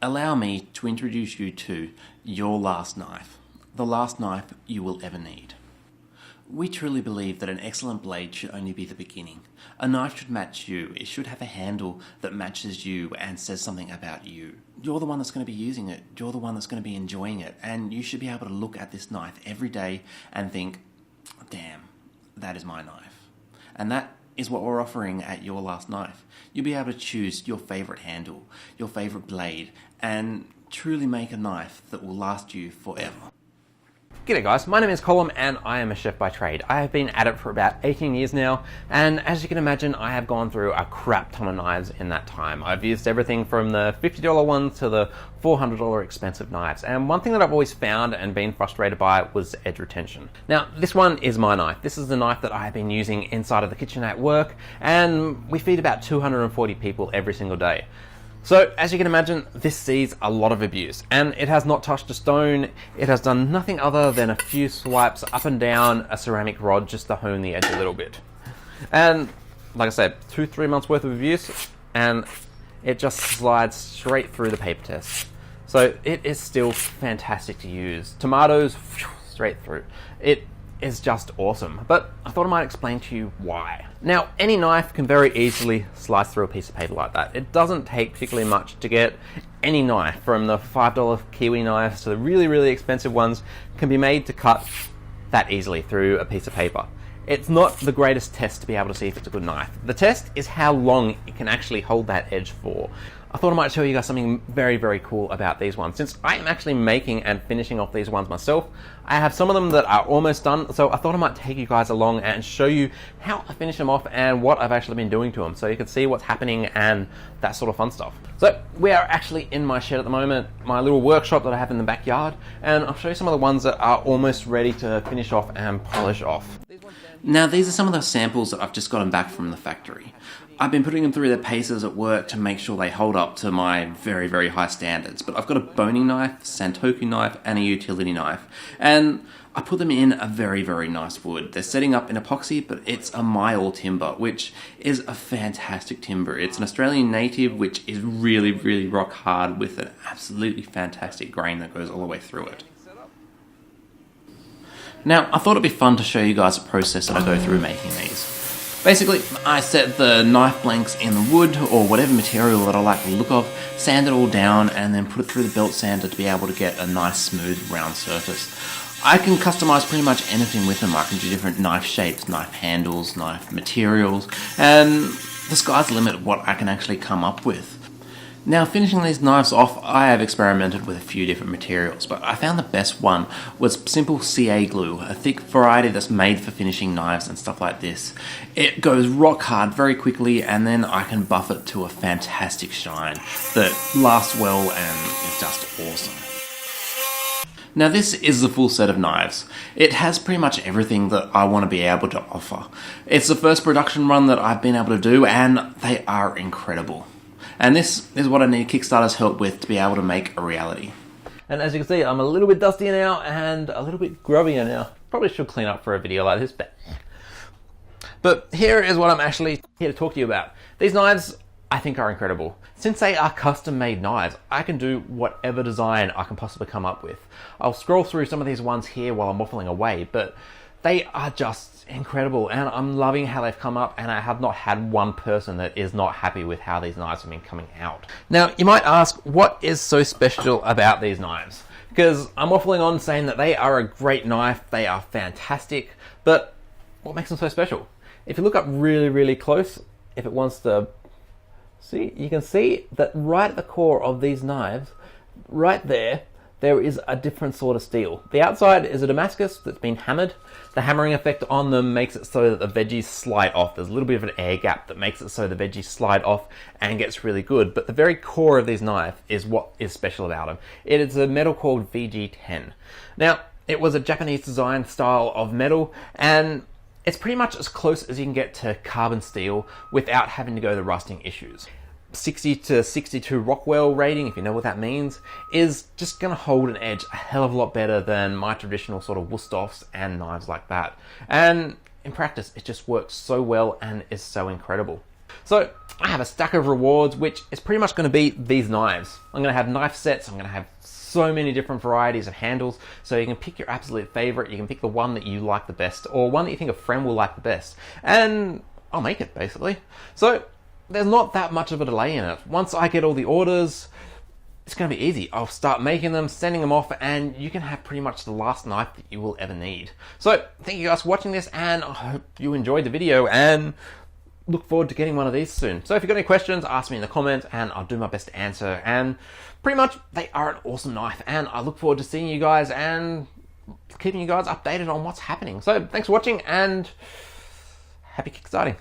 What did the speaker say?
allow me to introduce you to your last knife, the last knife you will ever need. We truly believe that an excellent blade should only be the beginning. A knife should match you. It should have a handle that matches you and says something about you. You're the one that's going to be using it. You're the one that's going to be enjoying it. And you should be able to look at this knife every day and think, damn, that is my knife. And that is what we're offering at Your Last Knife. You'll be able to choose your favourite handle, your favourite blade, and truly make a knife that will last you forever. G'day guys, my name is Colum and I am a chef by trade. I have been at it for about 18 years now, and as you can imagine, I have gone through a crap ton of knives in that time. I've used everything from the $50 ones to the $400 expensive knives, and one thing that I've always found and been frustrated by was edge retention. Now, this one is my knife. This is the knife that I have been using inside of the kitchen at work, and we feed about 240 people every single day. So, as you can imagine, this sees a lot of abuse, and it has not touched a stone. It has done nothing other than a few swipes up and down a ceramic rod just to hone the edge a little bit. And, like I said, 2-3 months worth of abuse, and it just slides straight through the paper test. So, it is still fantastic to use. Tomatoes, straight through. It is just awesome, but I thought I might explain to you why. Now, any knife can very easily slice through a piece of paper like that. It doesn't take particularly much to get any knife, from the $5 Kiwi knives to the really, really expensive ones, can be made to cut that easily through a piece of paper. It's not the greatest test to be able to see if it's a good knife. The test is how long it can actually hold that edge for. I thought I might show you guys something very, very cool about these ones. Since I am actually making and finishing off these ones myself, I have some of them that are almost done, so I thought I might take you guys along and show you how I finish them off and what I've actually been doing to them, so you can see what's happening and that sort of fun stuff. So we are actually in my shed at the moment, my little workshop that I have in the backyard, and I'll show you some of the ones that are almost ready to finish off and polish off. Now, these are some of the samples that I've just gotten back from the factory. I've been putting them through their paces at work to make sure they hold up to my very, very high standards. But I've got a boning knife, Santoku knife, and a utility knife. And I put them in a very, very nice wood. They're setting up in epoxy, but it's a myall timber, which is a fantastic timber. It's an Australian native, which is really, really rock hard with an absolutely fantastic grain that goes all the way through it. Now, I thought it'd be fun to show you guys a process that I go through making these. Basically, I set the knife blanks in the wood or whatever material that I like the look of, sand it all down, and then put it through the belt sander to be able to get a nice smooth round surface. I can customize pretty much anything with them. I can do different knife shapes, knife handles, knife materials, and the sky's the limit of what I can actually come up with. Now, finishing these knives off, I have experimented with a few different materials, but I found the best one was simple CA glue, a thick variety that's made for finishing knives and stuff like this. It goes rock hard very quickly, and then I can buff it to a fantastic shine that lasts well and is just awesome. Now, this is the full set of knives. It has pretty much everything that I want to be able to offer. It's the first production run that I've been able to do, and they are incredible. And this is what I need Kickstarter's help with to be able to make a reality. And as you can see, I'm a little bit dustier now and a little bit grubbier now. Probably should clean up for a video like this, but here is what I'm actually here to talk to you about. These knives, I think, are incredible. Since they are custom-made knives, I can do whatever design I can possibly come up with. I'll scroll through some of these ones here while I'm waffling away, but they are just incredible, and I'm loving how they've come up, and I have not had one person that is not happy with how these knives have been coming out. Now, you might ask, what is so special about these knives? Because I'm waffling on saying that they are a great knife, they are fantastic, but what makes them so special? If you look up really, really close, if it wants to see, you can see that right at the core of these knives, right there is a different sort of steel. The outside is a Damascus that's been hammered. The hammering effect on them makes it so that the veggies slide off. There's a little bit of an air gap that makes it so the veggies slide off and gets really good. But the very core of these knives is what is special about them. It is a metal called VG10. Now, it was a Japanese design style of metal, and it's pretty much as close as you can get to carbon steel without having to go the rusting issues. 60 to 62 Rockwell rating, if you know what that means, is just going to hold an edge a hell of a lot better than my traditional sort of Wüsthofs and knives like that. And in practice, it just works so well and is so incredible. So I have a stack of rewards, which is pretty much going to be these knives. I'm going to have knife sets. I'm going to have so many different varieties of handles, so you can pick your absolute favorite. You can pick the one that you like the best, or one that you think a friend will like the best, and I'll make it, basically. So there's not that much of a delay in it. Once I get all the orders, it's going to be easy. I'll start making them, sending them off, and you can have pretty much the last knife that you will ever need. So thank you guys for watching this, and I hope you enjoyed the video, and look forward to getting one of these soon. So if you've got any questions, ask me in the comments, and I'll do my best to answer. And pretty much, they are an awesome knife, and I look forward to seeing you guys and keeping you guys updated on what's happening. So thanks for watching, and happy kickstarting.